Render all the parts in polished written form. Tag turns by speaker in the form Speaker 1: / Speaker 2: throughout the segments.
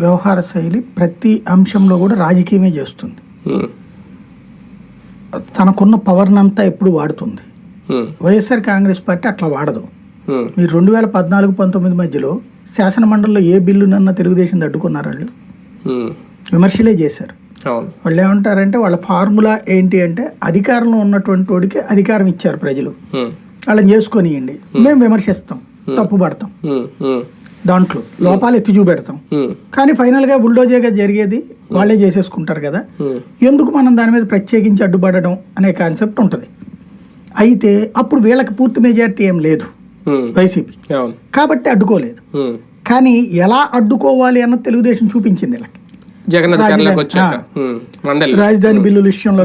Speaker 1: వ్యవహార శైలి ప్రతి అంశంలో కూడా రాజకీయమే చేస్తుంది. తనకున్న పవర్నంతా ఎప్పుడు వాడుతుంది. వైఎస్ఆర్ కాంగ్రెస్ పార్టీ అట్లా వాడదు. మీరు 2014-19 మధ్యలో శాసన మండలిలో ఏ బిల్లునన్నా తెలుగుదేశం అడ్డుకున్నారు. వాళ్ళు విమర్శలే చేశారు. వాళ్ళు ఏమంటారంటే వాళ్ళ ఫార్ములా ఏంటి అంటే అధికారంలో ఉన్నటువంటి వాడికి అధికారం ఇచ్చారు ప్రజలు, వాళ్ళని చేసుకొనియండి, మేము విమర్శిస్తాం, తప్పు పడతాం, దాంట్లో లోపాలు ఎత్తి చూపెడతాం, కానీ ఫైనల్గా బుల్డోజర్గా జరిగేది వాళ్ళే చేసేసుకుంటారు కదా, ఎందుకు మనం దాని మీద ప్రత్యేకించి అడ్డుపడడం అనే కాన్సెప్ట్ ఉంటుంది. అయితే అప్పుడు వీళ్ళకి పూర్తి మెజారిటీ ఏం లేదు వైసీపీ, కాబట్టి అడ్డుకోలేదు. కానీ ఎలా అడ్డుకోవాలి అన్నది తెలుగుదేశం చూపించింది వీళ్ళకి. రాజధాని బిల్లుల విషయంలో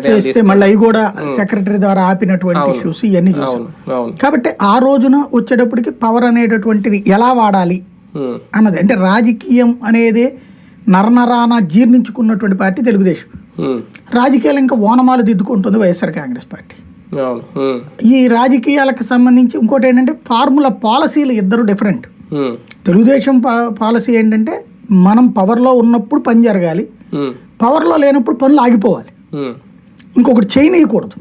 Speaker 1: చేస్తే మళ్ళీ అవి కూడా సెక్రటరీ ద్వారా ఆపినటువంటి ఇష్యూస్ ఇవన్నీ చూసాం. కాబట్టి ఆ రోజున వచ్చేటప్పటికి పవర్ అనేటటువంటిది ఎలా వాడాలి అన్నది, అంటే రాజకీయం అనేది నరనరాన జీర్ణించుకున్నటువంటి పార్టీ తెలుగుదేశం. రాజకీయాలు ఇంకా ఓనమాలు దిద్దుకుంటుంది వైఎస్ఆర్ కాంగ్రెస్ పార్టీ. ఈ రాజకీయాలకు సంబంధించి ఇంకోటి ఏంటంటే ఫార్ములా పాలసీలు ఇద్దరు డిఫరెంట్. తెలుగుదేశం పాలసీ ఏంటంటే మనం పవర్లో ఉన్నప్పుడు పని జరగాలి, పవర్లో లేనప్పుడు పనులు ఆగిపోవాలి, ఇంకొకటి చేయనీయకూడదు.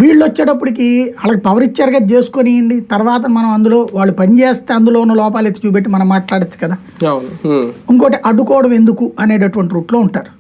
Speaker 1: వీళ్ళు వచ్చేటప్పటికి వాళ్ళకి పవర్ ఇచ్చారుగా చేసుకొనియండి, తర్వాత మనం అందులో వాళ్ళు పని చేస్తే అందులో ఉన్న లోపాలు ఎత్తి చూపెట్టి మనం మాట్లాడచ్చు కదా. ఇంకోటి అడ్డుకోవడం ఎందుకు అనేటటువంటి రూట్లో ఉంటారు.